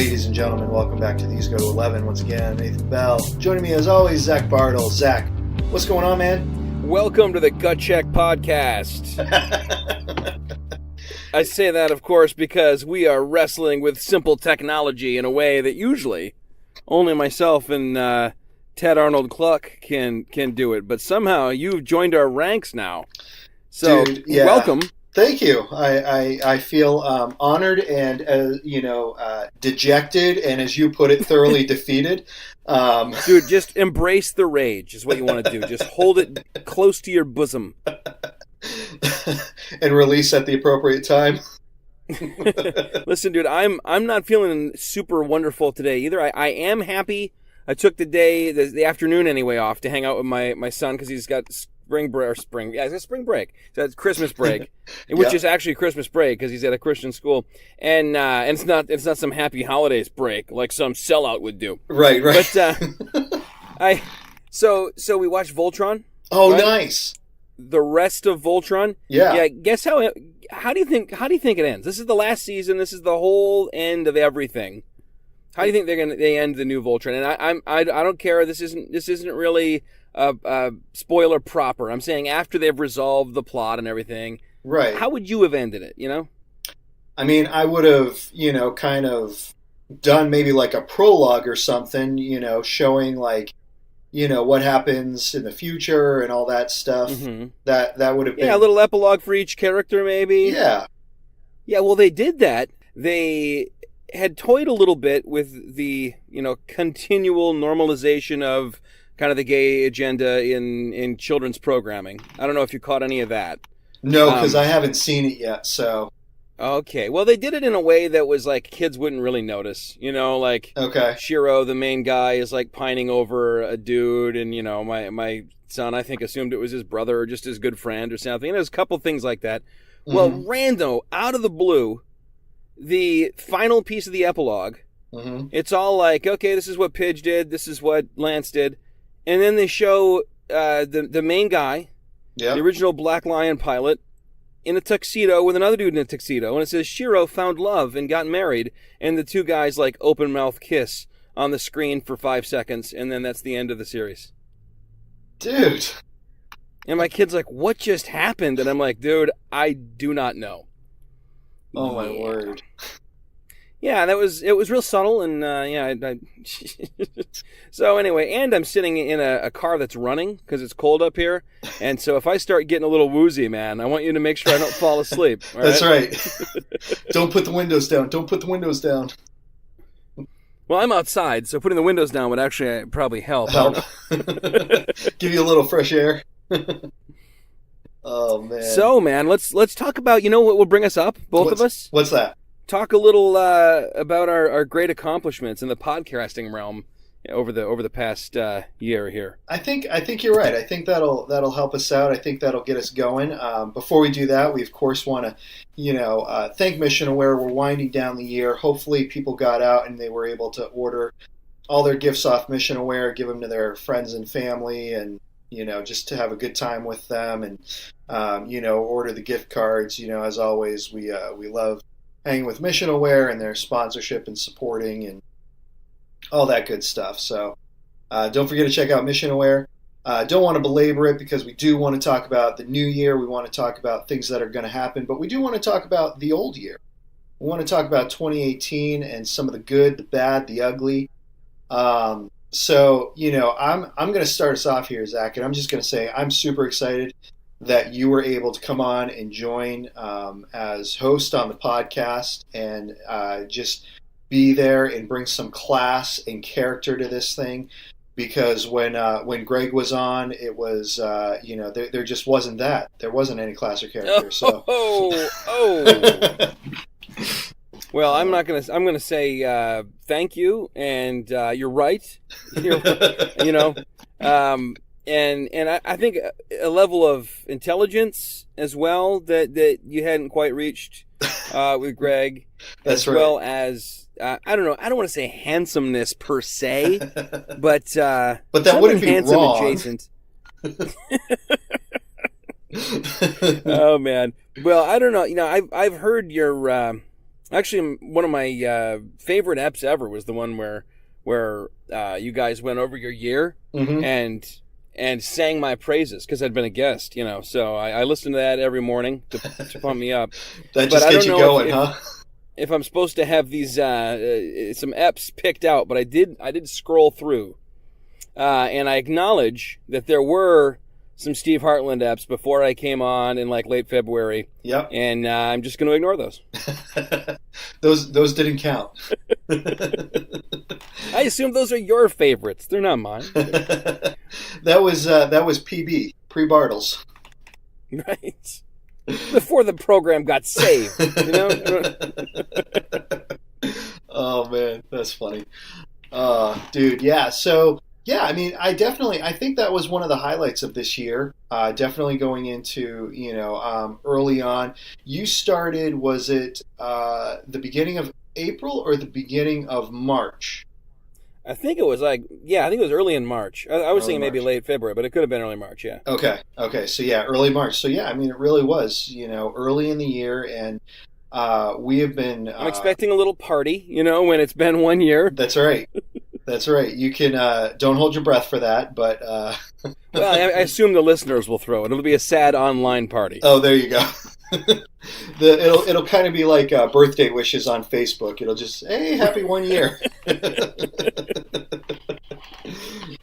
Ladies and gentlemen, welcome back to These Go to 11. Once again, Nathan Bell. Joining me as always, Zach Bartle. Zach, what's going on, man? Welcome to the Gut Check Podcast. I say that, of course, because we are wrestling with simple technology in a way that usually only myself and Ted Arnold Cluck can do it. But somehow you've joined our ranks now. So, Dude, yeah. Welcome. Thank you. I feel honored and, dejected, and as you put it, thoroughly defeated. Dude, just embrace the rage is what you want to do. Just hold it close to your bosom. And release at the appropriate time. Listen, dude, I'm not feeling super wonderful today either. I am happy. I took the afternoon anyway off to hang out with my son because he's got spring break. So it's Christmas break, which is actually Christmas break because he's at a Christian school, and it's not some happy holidays break like some sellout would do. Right. But so we watched Voltron. Oh, right? Nice. The rest of Voltron. Yeah. Guess how do you think it ends? This is the last season. This is the whole end of everything. How do you think they end the new Voltron? And I don't care. This isn't really spoiler proper. I'm saying after they've resolved the plot and everything. Right. How would you have ended it? You know. I mean, I would have, kind of done maybe like a prologue or something, showing like, what happens in the future and all that stuff. Mm-hmm. That would have been... Yeah, a little epilogue for each character, maybe. Yeah. Yeah, well, they did that. They had toyed a little bit with the, continual normalization of kind of the gay agenda in children's programming. I don't know if you caught any of that. No, because I haven't seen it yet, so... Okay, well, they did it in a way that was like kids wouldn't really notice, like okay. Shiro, the main guy, is like pining over a dude, and my son, I think, assumed it was his brother or just his good friend or something. And there's a couple things like that. Mm-hmm. Well, rando, out of the blue, the final piece of the epilogue, mm-hmm. It's all like, okay, this is what Pidge did, this is what Lance did, and then they show the main guy, the original Black Lion pilot, in a tuxedo with another dude in a tuxedo, and it says Shiro found love and got married, and the two guys like open mouth kiss on the screen for 5 seconds, and then that's the end of the series. Dude. And my kid's like, what just happened? And I'm like, dude, I do not know. Oh my word. Yeah, it was real subtle, and So anyway, and I'm sitting in a car that's running because it's cold up here, and so if I start getting a little woozy, man, I want you to make sure I don't fall asleep. All that's right? Don't put the windows down. Don't put the windows down. Well, I'm outside, so putting the windows down would actually probably help. Give you a little fresh air. Oh man. So man, let's talk about what will bring us up, both of us. What's that? Talk a little about our great accomplishments in the podcasting realm over the past year here. I think you're right. I think that'll help us out. I think that'll get us going. Before we do that, we of course want to thank Mission Aware. We're winding down the year. Hopefully, people got out and they were able to order all their gifts off Mission Aware, give them to their friends and family, and just to have a good time with them, and order the gift cards. As always, we love hanging with Mission Aware and their sponsorship and supporting and all that good stuff. So don't forget to check out Mission Aware. Don't want to belabor it because we do want to talk about the new year. We want to talk about things that are going to happen, but we do want to talk about the old year. We want to talk about 2018 and some of the good, the bad, the ugly. So I'm going to start us off here, Zach, and I'm just going to say I'm super excited that you were able to come on and join as host on the podcast and just be there and bring some class and character to this thing. Because when Greg was on, it was there just wasn't that. There wasn't any class or character. So. Well, I'm gonna say thank you, and you're right. And I think a level of intelligence as well that you hadn't quite reached with Greg, That's as right. well as I don't know. I don't want to say handsomeness per se, but that wouldn't be handsome wrong. Adjacent. Oh man. Well, I don't know. I've heard your Actually, one of my favorite eps ever was the one where you guys went over your year Mm-hmm. and sang my praises because I'd been a guest, you know. So I listened to that every morning to pump me up. That But just I gets don't you know going, huh? if I'm supposed to have these some eps picked out, but I did scroll through, and I acknowledge that there were some Steve Hartland eps before I came on in like late February. Yep. And I'm just going to ignore those. Those didn't count. I assume those are your favorites. They're not mine. That was PB, pre-Bartles. Right. Before the program got saved, you know? Oh man, that's funny. Dude, yeah. So yeah, I mean, I think that was one of the highlights of this year. Definitely going into, early on. You started, was it the beginning of April or the beginning of March? I think it was I think it was early in March. I was Early thinking maybe March. late February, but it could have been early March, yeah. Okay. So yeah, early March. So yeah, I mean, it really was, early in the year, and we have been. I'm expecting a little party, when it's been 1 year. That's right. That's right. You can don't hold your breath for that, but Well, I assume the listeners will throw it. It'll be a sad online party. oh, there you go. It'll kind of be like birthday wishes on Facebook. It'll just, hey, happy 1 year.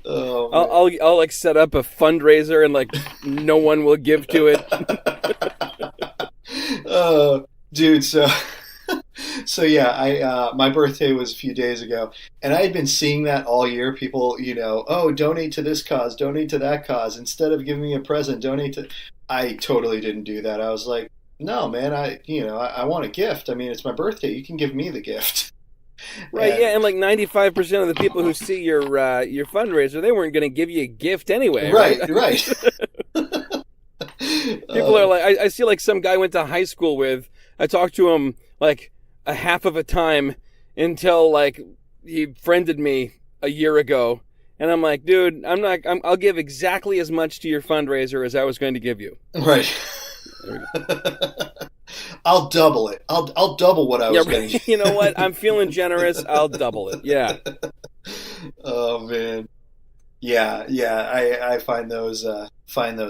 Oh, man. I'll like set up a fundraiser and like no one will give to it. Oh, dude. So yeah, I my birthday was a few days ago, and I had been seeing that all year. People, oh, donate to this cause, donate to that cause. Instead of giving me a present, donate to. I totally didn't do that. I was like, no, man, I want a gift. I mean, it's my birthday. You can give me the gift. Right, yeah, and like 95% of the people who see your fundraiser, they weren't going to give you a gift anyway. Right. People are like, I see like some guy I went to high school with. I talked to him like a half of a time until like he friended me a year ago, and I'm like, dude, I'll give exactly as much to your fundraiser as I was going to give you. Right. I'll double it. I'll double what I was going to. You know what? I'm feeling generous. I'll double it. Yeah. Oh man. Yeah. I find those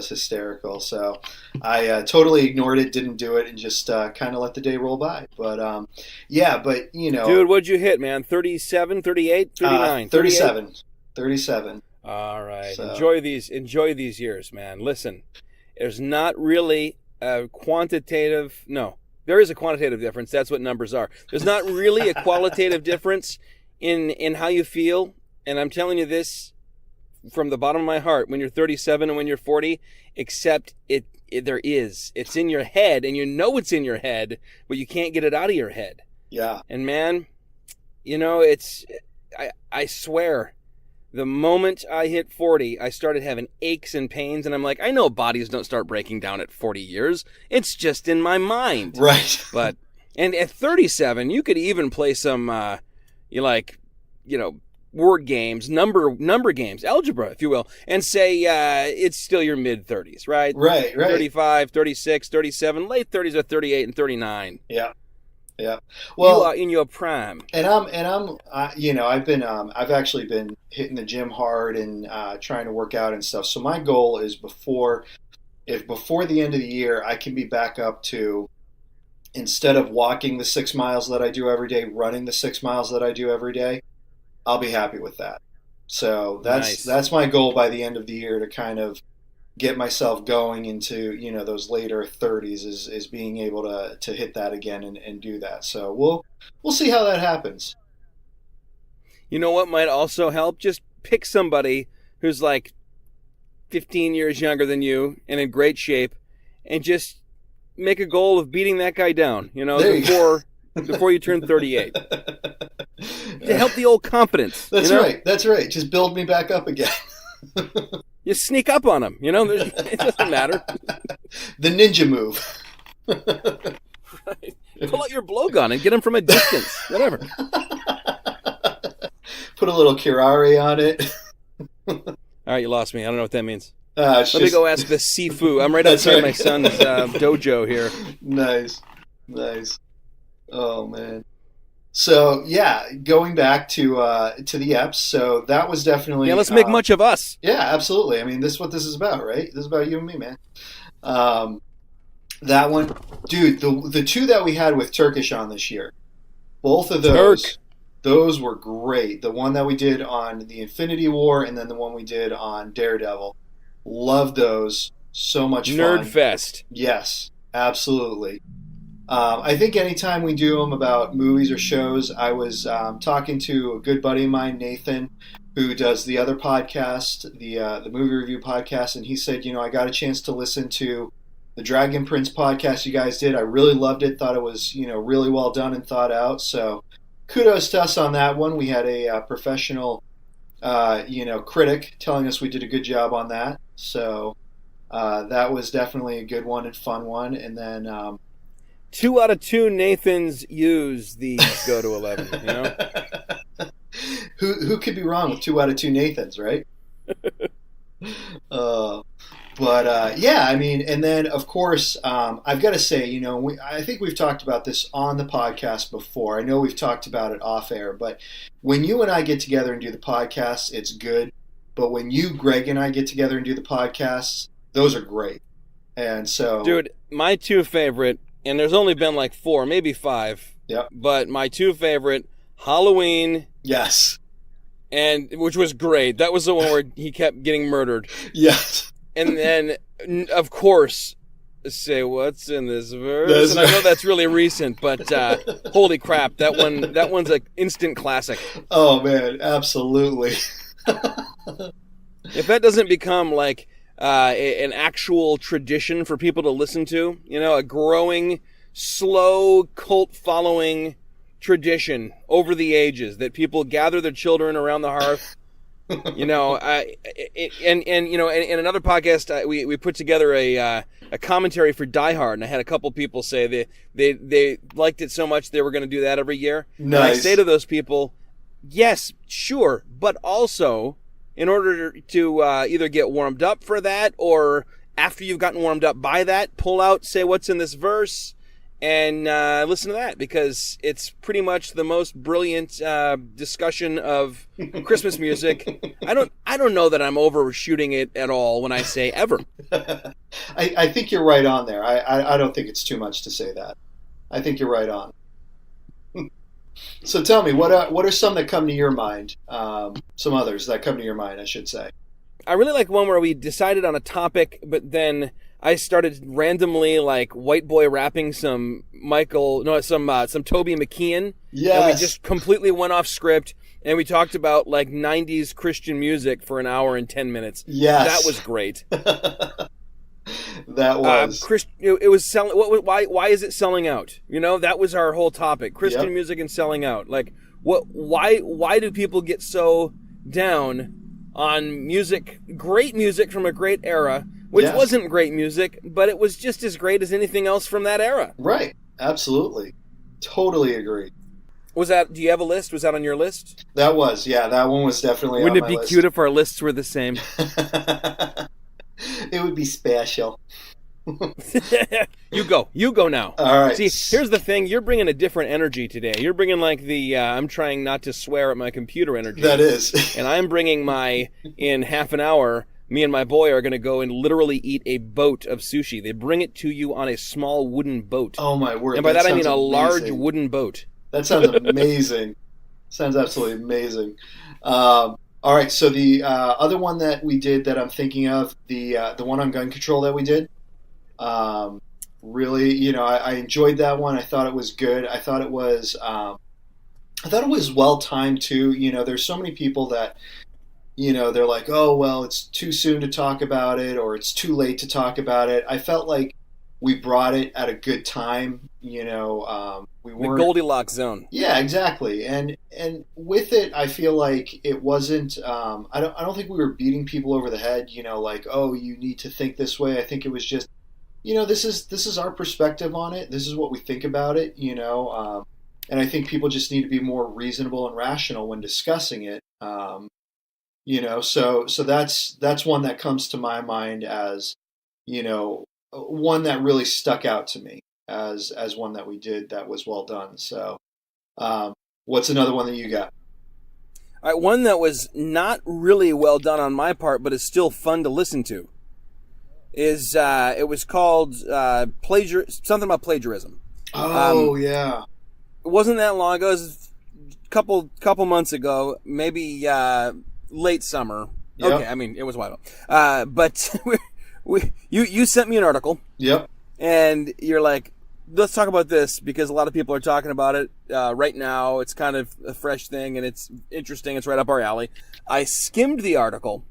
hysterical. So I totally ignored it, didn't do it, and just kind of let the day roll by. But yeah, but dude, what'd you hit, man? 37, 38, 39, 37. 37. All right. So. Enjoy these years, man. Listen, there's not really a quantitative. No, there is a quantitative difference. That's what numbers are. There's not really a qualitative difference in how you feel. And I'm telling you this from the bottom of my heart, when you're 37 and when you're 40, except there is. It's in your head, and it's in your head, but you can't get it out of your head. Yeah. And man, I swear, the moment I hit 40, I started having aches and pains, and I'm like, I know bodies don't start breaking down at 40 years. It's just in my mind. Right. And at 37, you could even play some, word games, number games, algebra, if you will, and say it's still your mid-30s, right? Right. 35, 36, 37, late 30s or 38 and 39. Yeah. Well, you are in your prime. And I've actually been hitting the gym hard and trying to work out and stuff. So my goal is before the end of the year, I can be back up to, instead of walking the 6 miles that I do every day, running the 6 miles that I do every day. I'll be happy with that. So that's my goal by the end of the year, to kind of get myself going into, those later 30s is being able to hit that again and do that. So we'll see how that happens. You know what might also help? Just pick somebody who's like 15 years younger than you and in great shape, and just make a goal of beating that guy down, before you turn 38. To help the old confidence. That's right. That's right. Just build me back up again. You sneak up on him. It doesn't matter. The ninja move. Right. Pull out your blowgun and get him from a distance. Whatever. Put a little curare on it. All right, you lost me. I don't know what that means. Let me go ask the Sifu. I'm right outside my son's dojo here. Nice. Oh man. So yeah, going back to the EPs. So that was Yeah, definitely let's make much of us. yeah, absolutely. I mean, this is what this is about, right? This is about you and me, man. Um, that one, dude. The two that we had with Turkish on this year, both of Turk. those were great. The one that we did on the Infinity War, and then the one we did on Daredevil. Loved those. So much Nerd fun. Fest. Yes, absolutely. I think anytime we do them about movies or shows, I was talking to a good buddy of mine, Nathan, who does the other podcast, the movie review podcast, and he said, I got a chance to listen to the Dragon Prince podcast you guys did. I really loved it. Thought it was really well done and thought out. So kudos to us on that one. We had a professional critic telling us we did a good job on that. So that was definitely a good one and fun one. And then 2 out of 2 Nathans use these go to 11. who could be wrong with 2 out of 2 Nathans, right? uh, but yeah, I mean, and then of course, I've got to say, I think we've talked about this on the podcast before. I know we've talked about it off air, but when you and I get together and do the podcasts, it's good. But when you, Greg, and I get together and do the podcasts, those are great. And so, dude, my 2 favorite, and there's only been like 4, maybe 5. Yep. But my 2 favorite, Halloween. Yes. And which was great. That was the one where he kept getting murdered. Yes. And then, of course, say what's in this verse. And I know that's really recent, but holy crap, that one's an instant classic. Oh man, absolutely. If that doesn't become like an actual tradition for people to listen to, a growing, slow cult following tradition over the ages that people gather their children around the hearth. In another podcast, we put together a commentary for Die Hard, and I had a couple people say they liked it so much they were going to do that every year. Nice. And I say to those people, yes, sure, but also in order to either get warmed up for that, or after you've gotten warmed up by that, pull out, say what's in this verse, and listen to that, because it's pretty much the most brilliant discussion of Christmas music. I don't know that I'm overshooting it at all when I say ever. I think you're right on there. I don't think it's too much to say that. I think you're right on. So tell me, what are some that come to your mind? Some others that come to your mind, I should say. I really like one where we decided on a topic, but then I started randomly like white boy rapping some Toby McKeon. Yes. And we just completely went off script, and we talked about like 90s Christian music for an hour and 10 minutes. Yes. That was great. That was. It was selling. Why is it selling out? That was our whole topic. Christian music and selling out. Like, why do people get so down on music, great music from a great era, which wasn't great music, but it was just as great as anything else from that era? Right. Absolutely. Totally agree. Do you have a list? Was that on your list? That was, yeah. That one was definitely Wouldn't on it my be cute if our lists were the same? It would be special. You go now. All right. See, here's the thing. You're bringing a different energy today. You're bringing like the I'm trying not to swear at my computer energy. That is. And I'm bringing in half an hour, me and my boy are going to go and literally eat a boat of sushi. They bring it to you on a small wooden boat. Oh, my word. And by that I mean a amazing. large wooden boat. That sounds amazing. Sounds absolutely amazing. All right, so the other one that we did that I'm thinking of, the one on gun control that we did, really, I enjoyed that one. I thought it was good. I thought it was well timed too. There's so many people that, they're like, oh well, it's too soon to talk about it, or it's too late to talk about it. I felt like we brought it at a good time. We weren't the Goldilocks zone. Yeah, exactly. And with it, I feel like it wasn't. I don't think we were beating people over the head. Like, oh, you need to think this way. I think it was just, this is our perspective on it. This is what we think about it. And I think people just need to be more reasonable and rational when discussing it. So that's one that comes to my mind as, one that really stuck out to me. as one that we did that was well done. So, what's another one that you got? All right, one that was not really well done on my part, but is still fun to listen to, is it was called something about plagiarism. Oh, yeah. It wasn't that long ago. It was a couple months ago, maybe late summer. Yep. Okay, I mean, it was a while ago. But you sent me an article. Yep. And you're like, let's talk about this because a lot of people are talking about it right now. It's kind of a fresh thing and it's interesting. It's right up our alley. I skimmed the article,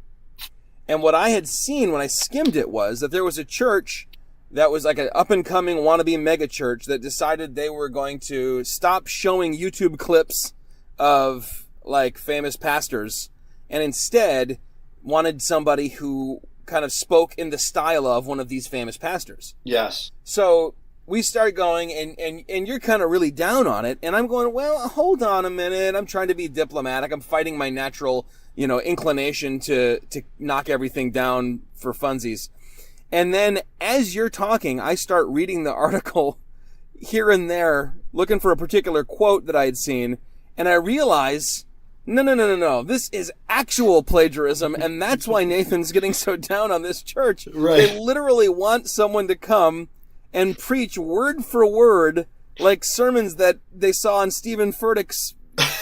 and what I had seen when I skimmed it was that there was a church that was like an up-and-coming wannabe mega church that decided they were going to stop showing YouTube clips of like famous pastors and instead wanted somebody who kind of spoke in the style of one of these famous pastors. Yes. So we start going, and you're kind of really down on it, and I'm going, well, hold on a minute. I'm trying to be diplomatic. I'm fighting my natural, inclination to knock everything down for funsies. And then as you're talking, I start reading the article here and there, looking for a particular quote that I had seen, and I realize, no. This is actual plagiarism, and that's why Nathan's getting so down on this church. Right. They literally want someone to come and preach word for word like sermons that they saw on Stephen Furtick's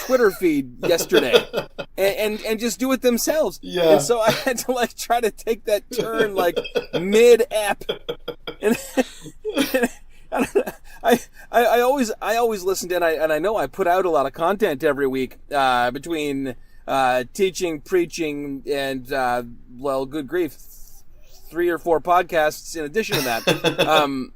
Twitter feed yesterday, and just do it themselves. Yeah. And so I had to like try to take that turn like mid-app, and I always listened, and I know I put out a lot of content every week between teaching, preaching, and good grief, 3 or 4 podcasts in addition to that.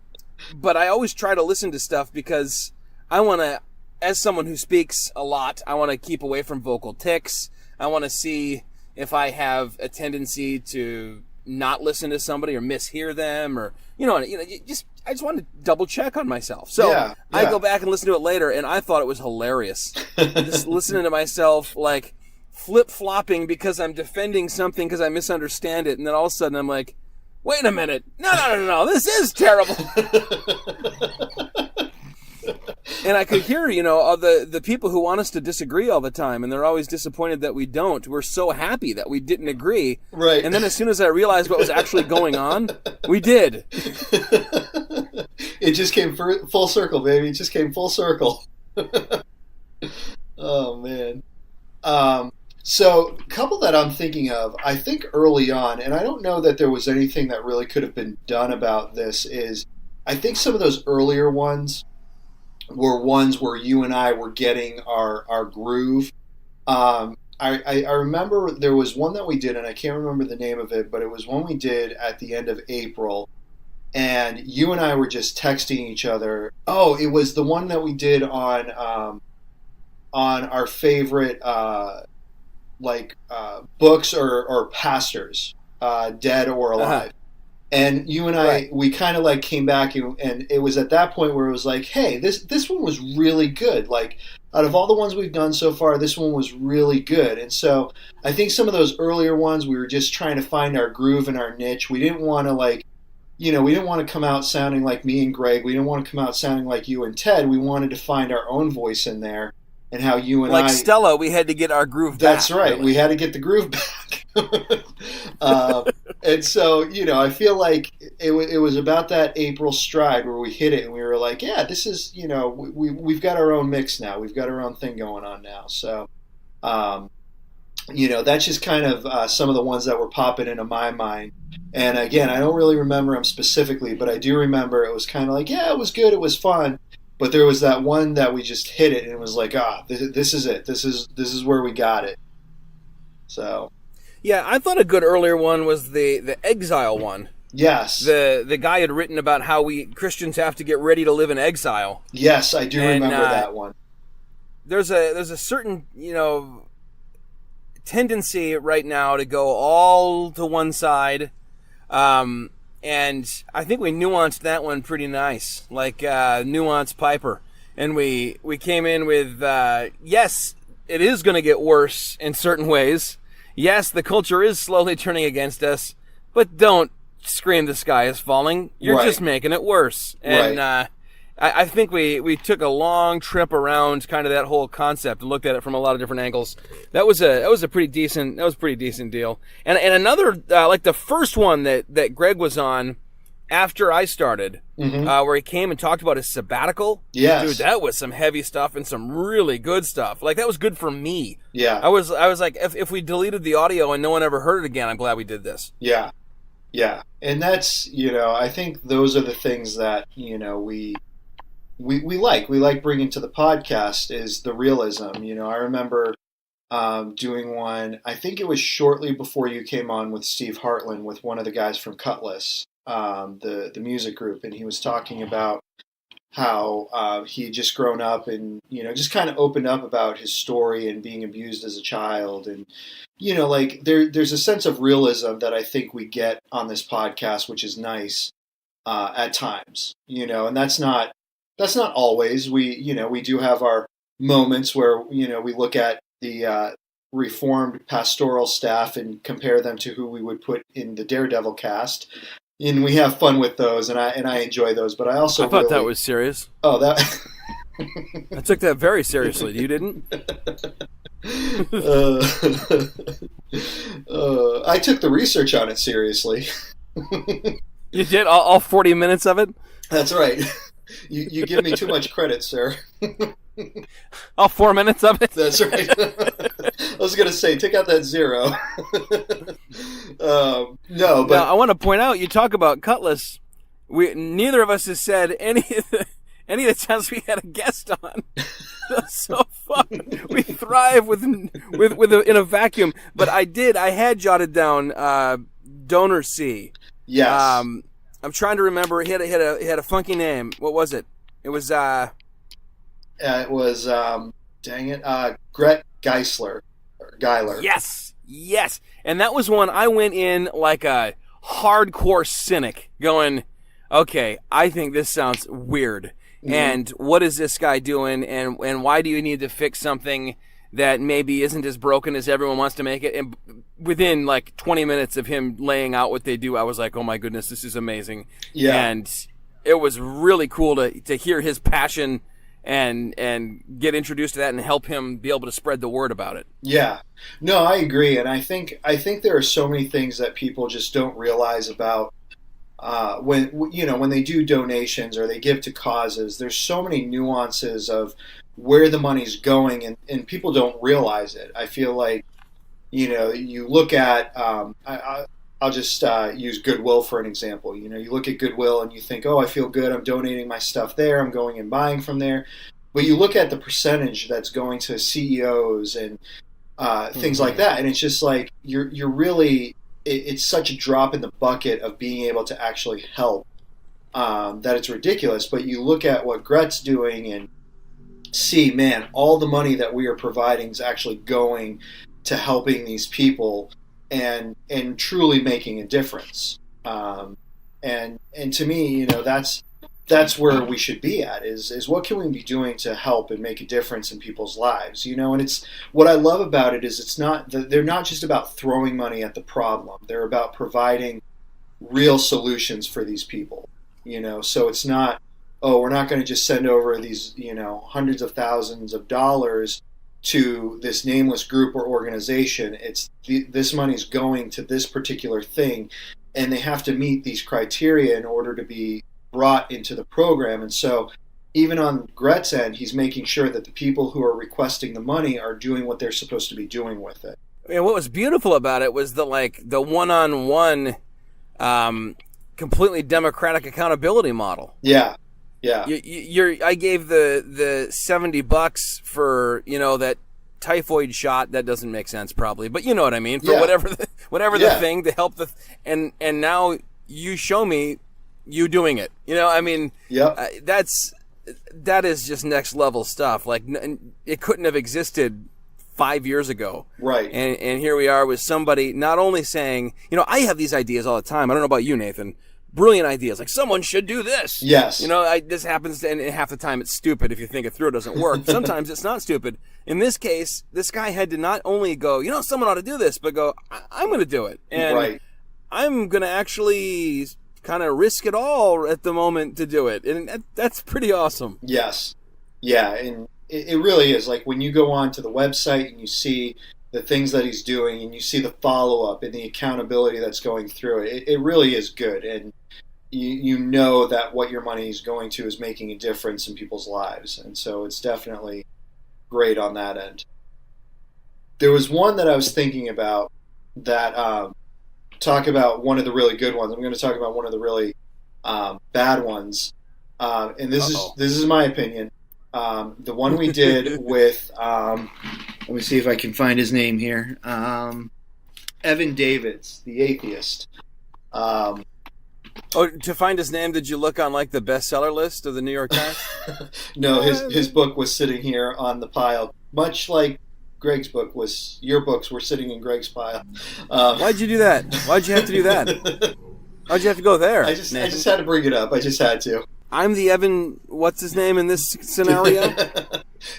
But I always try to listen to stuff because I want to, as someone who speaks a lot, I want to keep away from vocal tics. I want to see if I have a tendency to not listen to somebody or mishear them, or I just want to double check on myself. So Yeah. I go back and listen to it later, and I thought it was hilarious. Just listening to myself like flip-flopping because I'm defending something because I misunderstand it, and then all of a sudden I'm like, wait a minute, no, this is terrible. And I could hear, the people who want us to disagree all the time, and they're always disappointed that we don't. We're so happy that we didn't agree. Right. And then as soon as I realized what was actually going on, we did. It just came full circle, baby. It just came full circle. Oh, man. So, a couple that I'm thinking of, I think early on, and I don't know that there was anything that really could have been done about this, is I think some of those earlier ones were ones where you and I were getting our groove. I remember there was one that we did, and I can't remember the name of it, but it was one we did at the end of April, and you and I were just texting each other. Oh, it was the one that we did on our favorite books or pastors, dead or alive. Uh-huh. And you and I, we kind of like came back, and it was at that point where it was like, hey, this one was really good. Like, out of all the ones we've done so far, this one was really good. And so I think some of those earlier ones, we were just trying to find our groove and our niche. We didn't want to we didn't want to come out sounding like me and Greg. We didn't want to come out sounding like you and Ted. We wanted to find our own voice in there. And how you and like Stella, we had to get our groove back. That's right. Really. We had to get the groove back. And so, I feel like it was about that April stride where we hit it and we were like, yeah, this is, we've got our own mix now. We've got our own thing going on now. So, that's just kind of some of the ones that were popping into my mind. And again, I don't really remember them specifically, but I do remember it was kind of like, yeah, it was good. It was fun. But there was that one that we just hit it, and it was like, this is it. This is where we got it. So, yeah, I thought a good earlier one was the exile one. Yes, the guy had written about how we Christians have to get ready to live in exile. Yes, I do remember that one. There's a certain tendency right now to go all to one side. And I think we nuanced that one pretty nice, like Nuance Piper. And we came in with, yes, it is going to get worse in certain ways. Yes, the culture is slowly turning against us, but don't scream the sky is falling. You're just making it worse. And I think we took a long trip around kind of that whole concept and looked at it from a lot of different angles. That was a pretty decent deal. And another like the first one that Greg was on after I started, where he came and talked about his sabbatical. Yes. Dude, that was some heavy stuff and some really good stuff. Like, that was good for me. Yeah. I was like, if we deleted the audio and no one ever heard it again, I'm glad we did this. Yeah. Yeah. And that's, I think those are the things that, we like. We like bringing to the podcast is the realism. I remember doing one, I think it was shortly before you came on with Steve Hartland with one of the guys from Cutlass, the music group, and he was talking about how he had just grown up and, just kind of opened up about his story and being abused as a child. And, like there's a sense of realism that I think we get on this podcast, which is nice at times, and that's not always. We do have our moments where, we look at the reformed pastoral staff and compare them to who we would put in the Daredevil cast. And we have fun with those, and I enjoy those. But I thought that was serious. Oh, that I took that very seriously. You didn't? I took the research on it seriously. You did all 40 minutes of it? That's right. You give me too much credit, sir. All 4 minutes of it? That's right. I was going to say, take out that 0. No, but now, I want to point out, you talk about Cutlass. Neither of us has said any of the times we had a guest on. That's so fun. We thrive in a vacuum. But I had jotted down Donor C. Yes. I'm trying to remember. He had a funky name. What was it? It was dang it, Gret Geisler. Or Geiler. Yes. And that was one I went in like a hardcore cynic, going, okay, I think this sounds weird. Mm-hmm. And what is this guy doing? And why do you need to fix something that maybe isn't as broken as everyone wants to make it? And within like 20 minutes of him laying out what they do, I was like, oh my goodness, this is amazing. Yeah. And it was really cool to hear his passion and get introduced to that and help him be able to spread the word about it. Yeah. No, I agree. And I think there are so many things that people just don't realize about when they do donations or they give to causes. There's so many nuances of where the money's going, and people don't realize it. I feel like, you look at, I'll just use Goodwill for an example. You look at Goodwill and you think, oh, I feel good, I'm donating my stuff there, I'm going and buying from there. But you look at the percentage that's going to CEOs and things like that, and it's just like, you're really, it's such a drop in the bucket of being able to actually help that it's ridiculous. But you look at what Gret's doing and see, man, all the money that we are providing is actually going to helping these people and truly making a difference. And to me, that's where we should be at is what can we be doing to help and make a difference in people's lives, and it's what I love about it is they're not just about throwing money at the problem. They're about providing real solutions for these people, so it's not, oh, we're not going to just send over these, hundreds of thousands of dollars to this nameless group or organization. It's this money's going to this particular thing, and they have to meet these criteria in order to be brought into the program. And so even on Gret's end, he's making sure that the people who are requesting the money are doing what they're supposed to be doing with it. And what was beautiful about it was the one-on-one, completely democratic accountability model. Yeah. Yeah. I gave the $70 for, that typhoid shot. That doesn't make sense probably, but you know what I mean, for whatever the thing to help and now you show me you doing it. That is just next level stuff. Like, it couldn't have existed 5 years ago. Right. And here we are with somebody not only saying, I have these ideas all the time. I don't know about you, Nathan. Brilliant ideas, like someone should do this. Yes. This happens, and half the time it's stupid if you think it through. It doesn't work. Sometimes it's not stupid. In this case, this guy had to not only go, someone ought to do this, but go, I'm going to do it. And right. I'm going to actually kind of risk it all at the moment to do it, and that's pretty awesome. Yes, yeah, and it really is. Like when you go on to the website and you see the things that he's doing, and you see the follow up and the accountability that's going through it, it really is good, and you know that what your money is going to is making a difference in people's lives, and so it's definitely great on that end. There was one that I was thinking about that talk about one of the really good ones. I'm going to talk about one of the really bad ones, and this is my opinion. The one we did with let me see if I can find his name here. Evan Davids, the atheist. To find his name, did you look on like the bestseller list of the New York Times? No, his book was sitting here on the pile, much like Greg's book was. Your books were sitting in Greg's pile. Why'd you do that? Why'd you have to do that? Why'd you have to go there? I just had to bring it up. I just had to. I'm the Evan. What's his name in this scenario?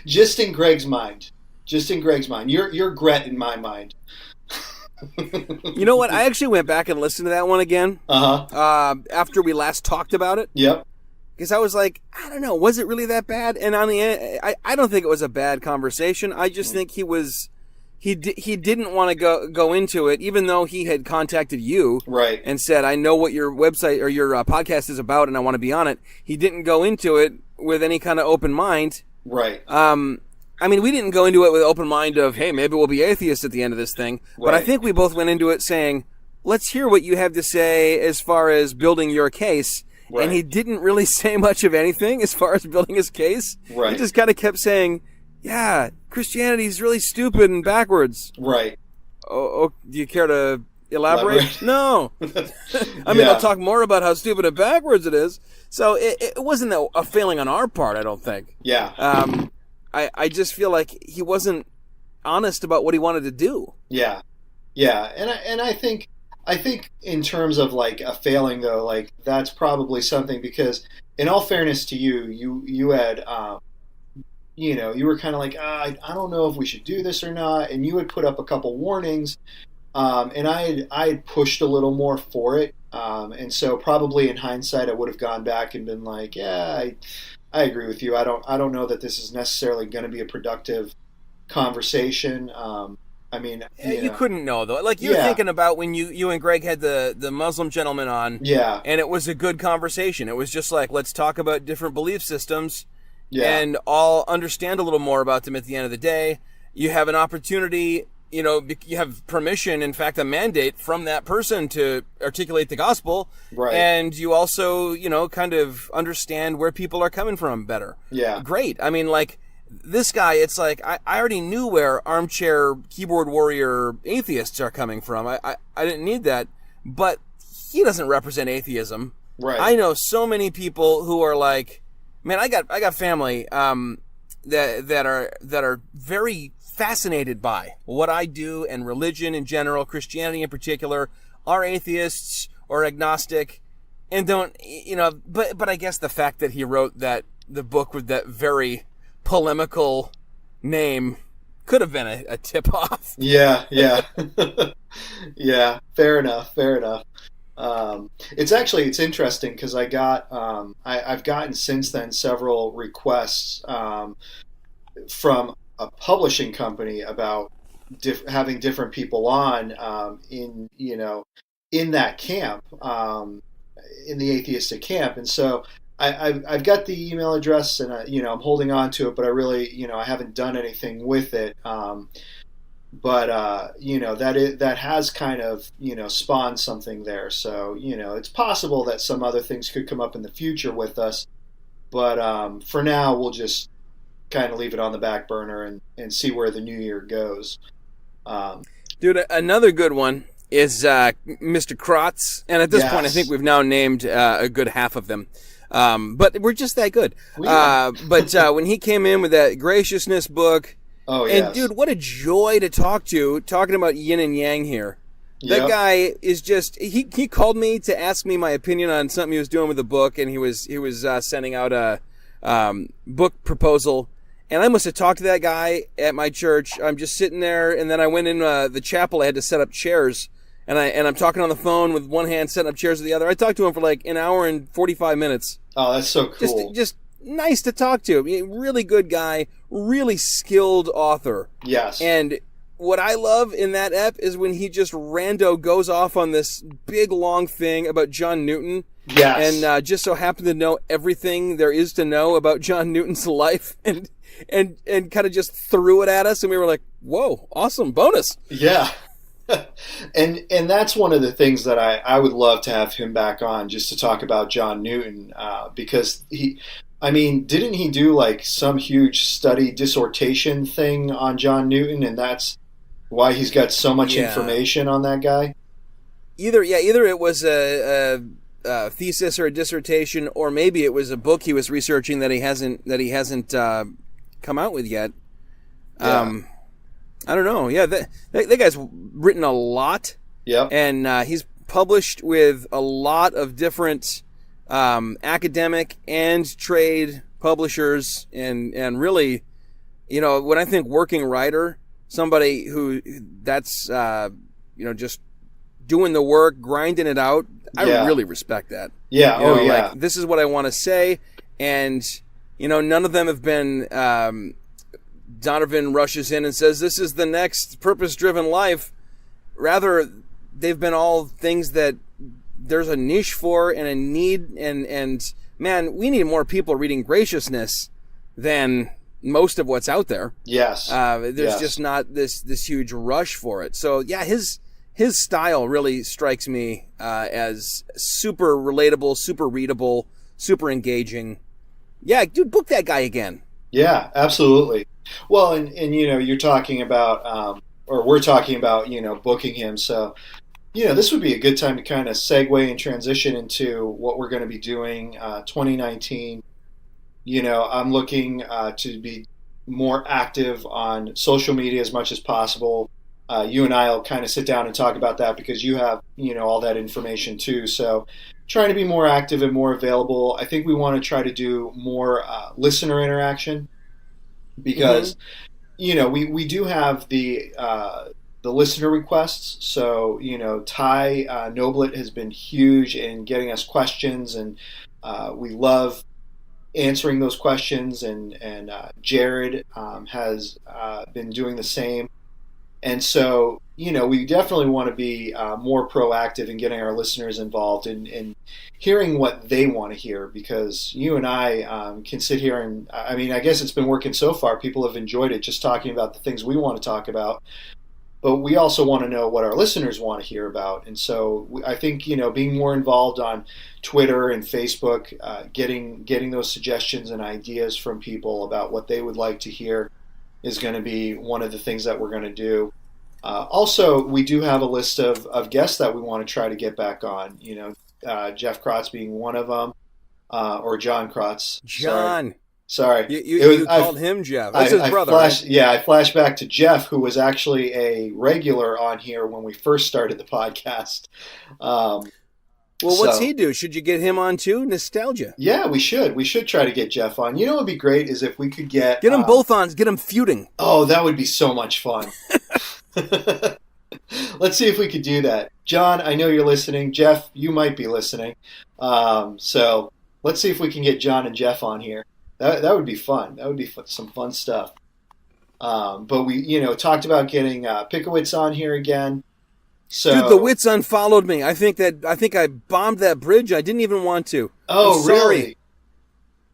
Just in Greg's mind. Just in Greg's mind. You're Gret in my mind. You know what? I actually went back and listened to that one again. After we last talked about it. Yep. Because I was like, I don't know, was it really that bad? And on the end, I don't think it was a bad conversation. I just think he didn't want to go into it, even though he had contacted you, right, and said, I know what your website or your podcast is about, and I want to be on it. He didn't go into it with any kind of open mind, right. I mean, we didn't go into it with open mind of, hey, maybe we'll be atheists at the end of this thing. Right. But I think we both went into it saying, let's hear what you have to say as far as building your case. Right. And he didn't really say much of anything as far as building his case. Right. He just kind of kept saying, yeah, Christianity is really stupid and backwards. Right. Oh, do you care to elaborate? No. I mean, I'll talk more about how stupid and backwards it is. So it wasn't a failing on our part, I don't think. Yeah. I just feel like he wasn't honest about what he wanted to do. Yeah, yeah, and I think in terms of like a failing though, like that's probably something because in all fairness to you had you were kind of like I don't know if we should do this or not, and you had put up a couple warnings, and I had pushed a little more for it, and so probably in hindsight I would have gone back and been like, yeah. I agree with you. I don't know that this is necessarily going to be a productive conversation. I mean, you couldn't know though. Like you're thinking about when you and Greg had the Muslim gentleman on. Yeah. And it was a good conversation. It was just like, let's talk about different belief systems and all understand a little more about them at the end of the day. You have an opportunity, you have permission, in fact, a mandate from that person to articulate the gospel. Right. And you also, kind of understand where people are coming from better. Yeah. Great. I mean, like, this guy, it's like, I already knew where armchair keyboard warrior atheists are coming from. I didn't need that. But he doesn't represent atheism. Right. I know so many people who are like, man, I got family that are very fascinated by what I do and religion in general, Christianity in particular, are atheists or agnostic, and don't, but I guess the fact that he wrote the book with that very polemical name could have been a tip off. Yeah. Yeah. Fair enough. It's interesting because I've gotten since then several requests from a publishing company about having different people on in that camp, in the atheistic camp, and so I've got the email address and I'm holding on to it, but I really I haven't done anything with it. But that has kind of spawned something there. So it's possible that some other things could come up in the future with us, but for now we'll just kind of leave it on the back burner and see where the new year goes. Dude, another good one is Mr. Krotz, and at this point I think we've now named a good half of them. But we're just that good. But when he came in with that graciousness book, and dude, what a joy to talking about yin and yang here. That guy is just, he called me to ask me my opinion on something he was doing with the book, and he was sending out a book proposal. And I must have talked to that guy at my church. I'm just sitting there, and then I went in the chapel. I had to set up chairs, and I'm talking on the phone with one hand, setting up chairs with the other. I talked to him for like an hour and 45 minutes. Oh, that's so cool. Just nice to talk to. I mean, really good guy, really skilled author. Yes. And what I love in that ep is when he just rando goes off on this big long thing about John Newton. Yes. And just so happened to know everything there is to know about John Newton's life, and kind of just threw it at us, and we were like, "Whoa, awesome bonus!" Yeah. and that's one of the things that I would love to have him back on, just to talk about John Newton, because didn't he do like some huge study dissertation thing on John Newton, and that's why he's got so much information on that guy? Either it was a thesis or a dissertation, or maybe it was a book he was researching that he hasn't come out with yet. Yeah. I don't know. Yeah, that guy's written a lot. Yeah, and he's published with a lot of different academic and trade publishers, and really, when I think working writer, somebody who that's just doing the work, grinding it out, I really respect that. Yeah. Like, this is what I want to say, and none of them have been. Donovan rushes in and says, "This is the next purpose-driven life." Rather, they've been all things that there's a niche for and a need, and man, we need more people reading graciousness than most of what's out there. Yes. There's just not this huge rush for it. So yeah, his style really strikes me as super relatable, super readable, super engaging. Yeah, dude, book that guy again. Yeah, absolutely. Well, and you're talking about, or we're talking about, booking him. So, this would be a good time to kind of segue and transition into what we're going to be doing 2019. I'm looking to be more active on social media as much as possible. You and I will kind of sit down and talk about that, because you have, all that information too. So trying to be more active and more available. I think we want to try to do more listener interaction, because, we do have the listener requests. So, Ty Noblet has been huge in getting us questions, and we love answering those questions, and Jared has been doing the same. And so, we definitely want to be more proactive in getting our listeners involved and hearing what they want to hear, because you and I can sit here and, I guess it's been working so far. People have enjoyed it, just talking about the things we want to talk about. But we also want to know what our listeners want to hear about. And so I think, being more involved on Twitter and Facebook, getting those suggestions and ideas from people about what they would like to hear is going to be one of the things that we're going to do. Also, we do have a list of guests that we want to try to get back on. Jeff Krotz being one of them, or John Krotz. John. Sorry. You called him Jeff. That's his brother, right? Yeah, I flashed back to Jeff, who was actually a regular on here when we first started the podcast. What's he do? Should you get him on too? Nostalgia. Yeah, we should. We should try to get Jeff on. What would be great is if we could get them both on. Get them feuding. Oh, that would be so much fun. Let's see if we could do that. John, I know you're listening. Jeff, you might be listening. So let's see if we can get John and Jeff on here. That would be fun. That would be some fun stuff. But we, talked about getting Pickowitz on here again. So, dude, the Wits unfollowed me. I think I bombed that bridge. I didn't even want to. Oh, really?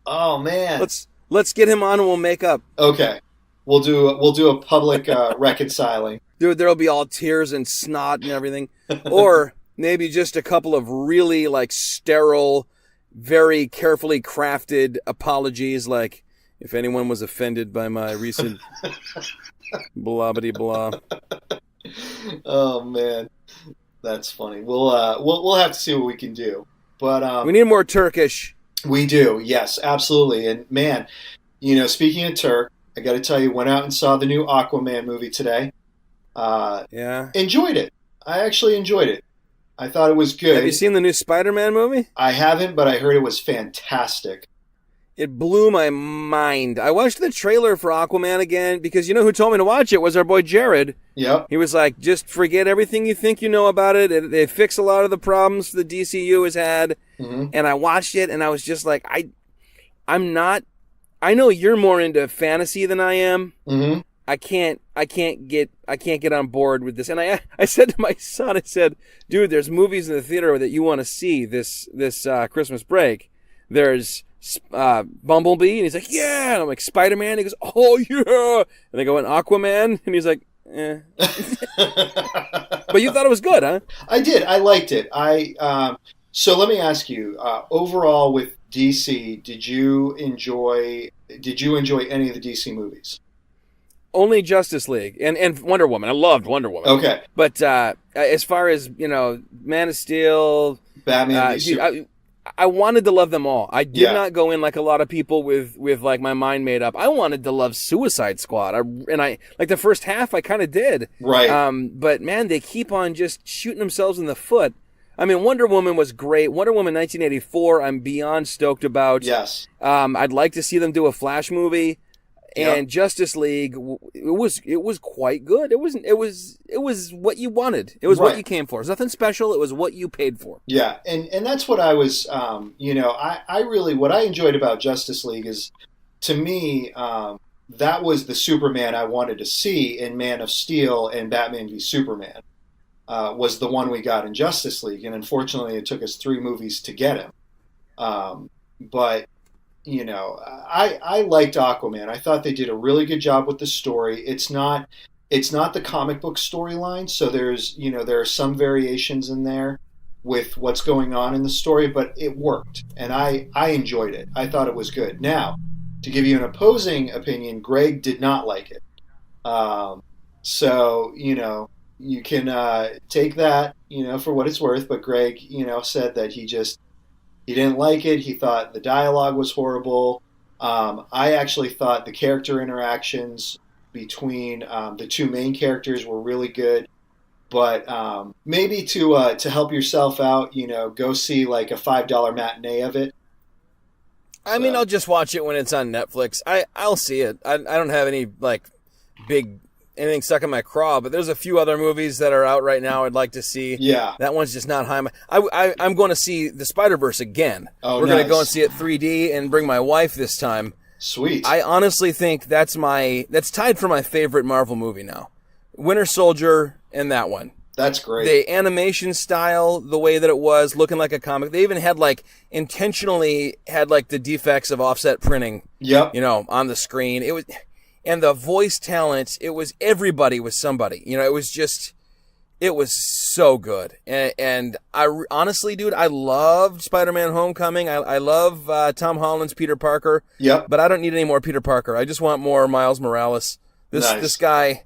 Oh, man. Let's get him on and we'll make up. Okay. We'll do a public reconciling. Dude, there'll be all tears and snot and everything. Or maybe just a couple of really sterile, very carefully crafted apologies, like, if anyone was offended by my recent blah-bitty-blah. Oh man, that's funny. We'll have to see what we can do. But we need more Turkish. We do, yes, absolutely. And man, speaking of Turk, I got to tell you, went out and saw the new Aquaman movie today. Yeah, enjoyed it. I actually enjoyed it. I thought it was good. Have you seen the new Spider-Man movie? I haven't, but I heard it was fantastic. It blew my mind. I watched the trailer for Aquaman again because you know who told me to watch it was our boy Jared. Yep. He was like, just forget everything you think you know about it. They fix a lot of the problems the DCU has had. Mm-hmm. And I watched it and I was just like, I'm not, I know you're more into fantasy than I am. Mm-hmm. I can't get on board with this. And I said to my son, I said, dude, there's movies in the theater that you want to see this Christmas break. There's Bumblebee, and he's like, yeah. And I'm like, Spider-Man. He goes, oh yeah. And they go, and Aquaman, and he's like, eh. But you thought it was good, huh? I did. I liked it. So let me ask you, overall with DC, did you enjoy any of the DC movies? Only Justice League and Wonder Woman. I loved Wonder Woman. Okay. But as far as, Man of Steel, Batman, I wanted to love them all. I did not go in like a lot of people with like my mind made up. I wanted to love Suicide Squad. I like the first half I kind of did. Right. But man, they keep on just shooting themselves in the foot. I mean, Wonder Woman was great. Wonder Woman 1984, I'm beyond stoked about. Yes. I'd like to see them do a Flash movie. And Yep. Justice League, it was quite good. It was what you wanted. It was what you came for. It was nothing special. It was what you paid for. Yeah, and that's what I was. I really what I enjoyed about Justice League is, to me, that was the Superman I wanted to see in Man of Steel and Batman v Superman. Was the one we got in Justice League, and unfortunately, it took us 3 movies to get him. But I liked Aquaman. I thought they did a really good job with the story. It's not the comic book storyline, so there are some variations in there with what's going on in the story, but it worked, and I enjoyed it. I thought it was good. Now, to give you an opposing opinion, Greg did not like it. So you can take that for what it's worth, but Greg said that he didn't like it. He thought the dialogue was horrible. I actually thought the character interactions between the 2 main characters were really good. But maybe to help yourself out, go see like a $5 matinee of it. I mean, I'll just watch it when it's on Netflix. I'll see it. I don't have any like big anything stuck in my craw, but there's a few other movies that are out right now I'd like to see. Yeah. That one's just not high. I'm going to see the Spider-Verse again. Oh, We're nice. going to go and see it 3D and bring my wife this time. Sweet. I honestly think that's tied for my favorite Marvel movie now. Winter Soldier and that one. That's great. The animation style, the way that it was, looking like a comic. They even had intentionally had the defects of offset printing. Yep. On the screen. It was. And the voice talent, everybody was somebody. It was so good. And I honestly, dude, I loved Spider-Man Homecoming. I love Tom Holland's Peter Parker. Yep. But I don't need any more Peter Parker. I just want more Miles Morales. This guy,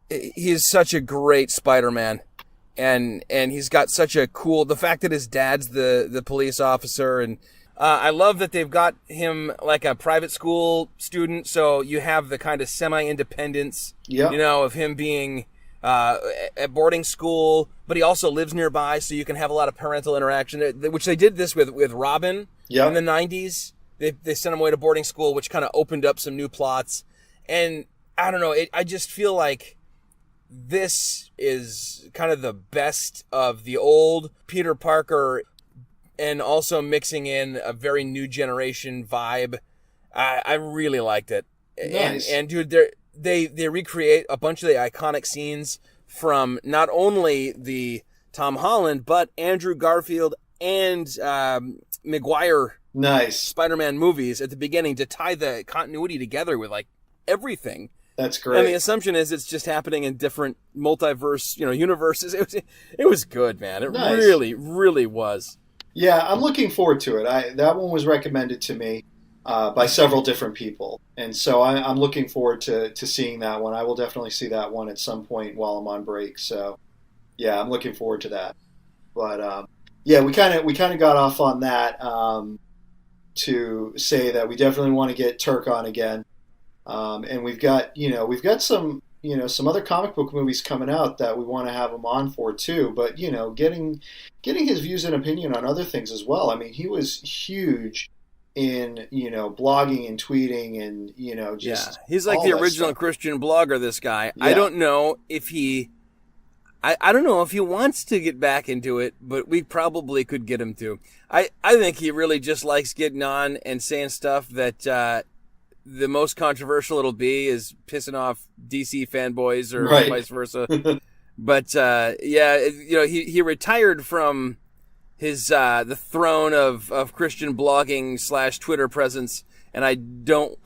he's such a great Spider-Man. And he's got such a cool, the fact that his dad's the police officer, and I love that they've got him like a private school student, so you have the kind of semi-independence, of him being at boarding school, but he also lives nearby, so you can have a lot of parental interaction, which they did this with Robin in the 90s. They sent him away to boarding school, which kind of opened up some new plots. And I don't know, I just feel like this is kind of the best of the old Peter Parker, and also mixing in a very new generation vibe. I really liked it. Nice. And dude, they recreate a bunch of the iconic scenes from not only the Tom Holland, but Andrew Garfield and Maguire Spider-Man movies at the beginning to tie the continuity together with everything. That's great. And the assumption is it's just happening in different multiverse, universes. It was good, man. It really, really was. Yeah, I'm looking forward to it. That one was recommended to me by several different people, and so I'm looking forward to seeing that one. I will definitely see that one at some point while I'm on break. So, yeah, I'm looking forward to that. But we kind of got off on that to say that we definitely want to get Turk on again, and we've got some. Some other comic book movies coming out that we want to have him on for too, but getting his views and opinion on other things as well. I mean, he was huge in blogging and tweeting and just he's like all the that original stuff. Christian blogger. This guy, Yeah. I don't know if he. I don't know if he wants to get back into it, but we probably could get him to. I think he really just likes getting on and saying stuff that the most controversial it'll be is pissing off DC fanboys or Right. vice versa. But he retired from his the throne of Christian blogging / Twitter presence, and I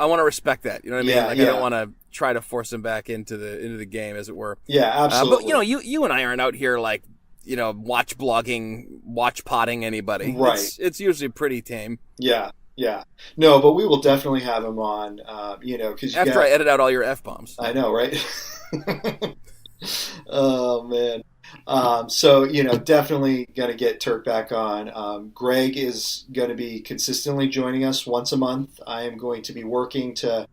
want to respect that. You know what I mean? Yeah, I don't want to try to force him back into the game, as it were. Yeah, absolutely. But you and I aren't out here like watch blogging, watch potting anybody. Right. It's usually pretty tame. Yeah. Yeah. No, but we will definitely have him on. Because after I edit out all your F-bombs. I know, right? Oh man. So definitely gonna get Turk back on. Greg is gonna be consistently joining us once a month. I am going to be working to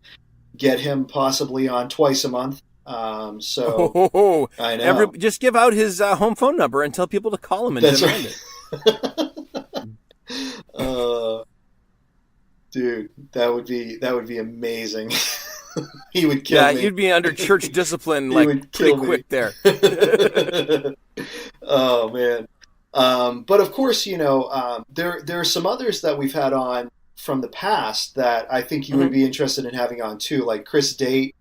get him possibly on twice a month. I know. Just give out his home phone number and tell people to call him and That's demand right. it. Dude, that would be amazing. He would kill me. Yeah, you'd be under church discipline like pretty quick there. Oh man. But of course, there are some others that we've had on from the past that I think you would be interested in having on too, like Chris Date.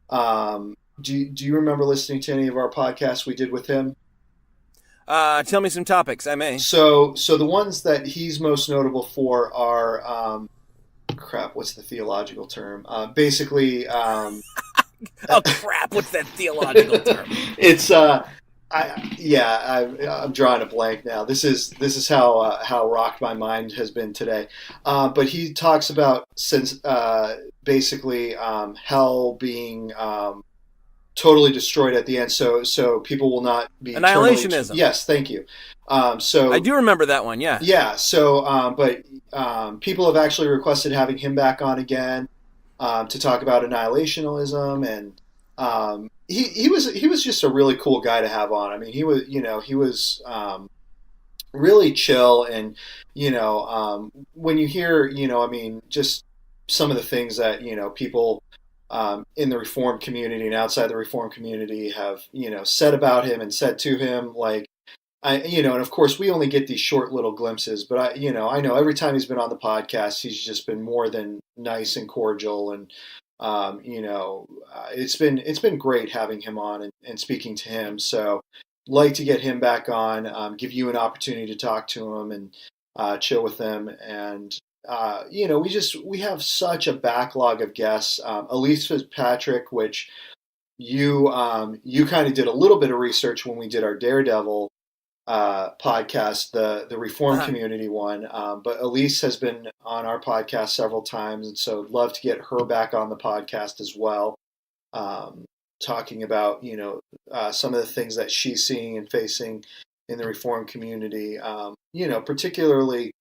Do you remember listening to any of our podcasts we did with him? Tell me some topics. I may. So the ones that he's most notable for are what's the theological term? Basically, oh crap! What's that theological term? It's I'm drawing a blank now. This is how rocked my mind has been today. But he talks about basically hell being totally destroyed at the end, so people will not be annihilationism. Yes, thank you. So I do remember that one. Yeah. Yeah. So, but people have actually requested having him back on again to talk about annihilationism, and he was just a really cool guy to have on. I mean, he was really chill, and when you hear just some of the things that people in the Reformed community and outside the Reformed community have said about him and said to him, like. And of course we only get these short little glimpses, but I know every time he's been on the podcast, he's just been more than nice and cordial, and it's been great having him on and speaking to him. So, like to get him back on, give you an opportunity to talk to him and chill with him, and we have such a backlog of guests. Elise Fitzpatrick, which you kind of did a little bit of research when we did our Daredevil podcast, the Reform Community one. But Elise has been on our podcast several times, and so I'd love to get her back on the podcast as well, talking about some of the things that she's seeing and facing in the Reform community. Particularly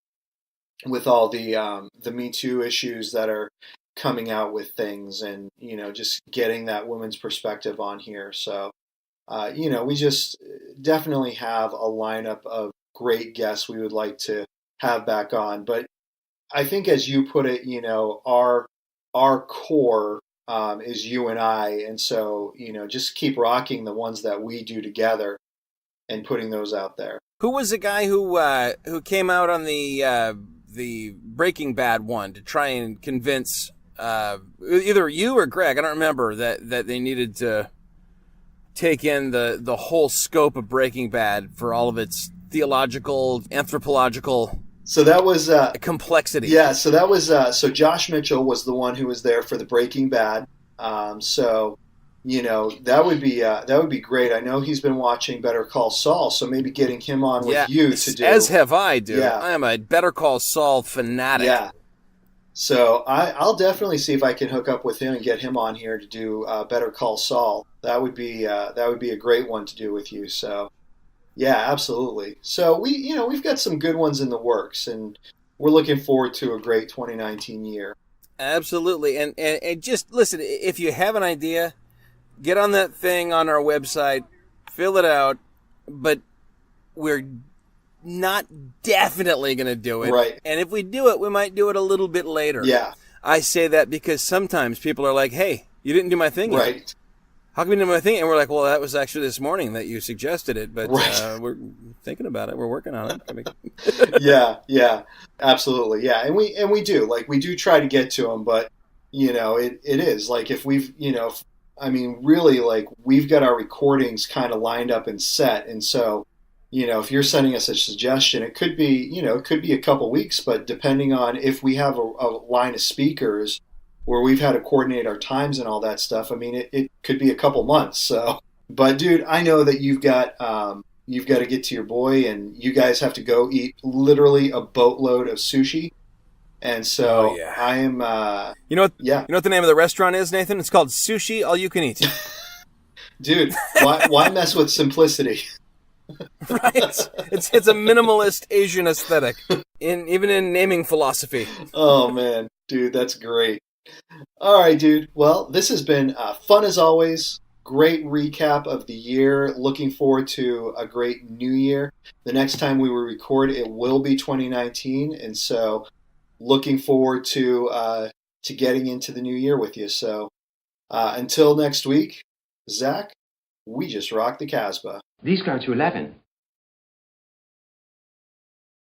with all the Me Too issues that are coming out with things, and just getting that woman's perspective on here. So. We just definitely have a lineup of great guests we would like to have back on. But I think, as you put it, our core is you and I, and so just keep rocking the ones that we do together and putting those out there. Who was the guy who came out on the Breaking Bad one to try and convince either you or Greg? I don't remember that they needed to take in the whole scope of Breaking Bad for all of its theological, anthropological So that was complexity. Yeah, so that was so Josh Mitchell was the one who was there for the Breaking Bad. So that would be great. I know he's been watching Better Call Saul, so maybe getting him on with you to do. As have I, dude. Yeah. I am a Better Call Saul fanatic. Yeah. So I'll definitely see if I can hook up with him and get him on here to do Better Call Saul. That would be a great one to do with you. So yeah, absolutely. So we've got some good ones in the works, and we're looking forward to a great 2019 year. Absolutely, and just listen. If you have an idea, get on that thing on our website, fill it out. But we're not definitely going to do it. Right. And if we do it, we might do it a little bit later. Yeah. I say that because sometimes people are like, hey, you didn't do my thing yet. Right. How come you didn't do my thing? And we're like, well, that was actually this morning that you suggested it, but Right. we're thinking about it. We're working on it. Yeah, absolutely. Yeah, and we do, like, we do try to get to them, but it is like, if we've, I mean, really, like, we've got our recordings kind of lined up and set, and so, if you're sending us a suggestion, it could be, it could be a couple weeks, but depending on if we have a line of speakers where we've had to coordinate our times and all that stuff, I mean, it could be a couple months. So, but dude, I know that you've got to get to your boy, and you guys have to go eat literally a boatload of sushi. And so Oh, yeah. I am. You know what? Yeah, You know what the name of the restaurant is, Nathan? It's called Sushi All You Can Eat. dude. Why mess with simplicity? Right? It's a minimalist Asian aesthetic, even in naming philosophy. Oh man, dude, that's great. All right, dude. Well, this has been fun as always. Great recap of the year. Looking forward to a great new year. The next time we will record, it will be 2019, and so looking forward to getting into the new year with you. So until next week, Zach, we just rocked the Casbah. These go to 11.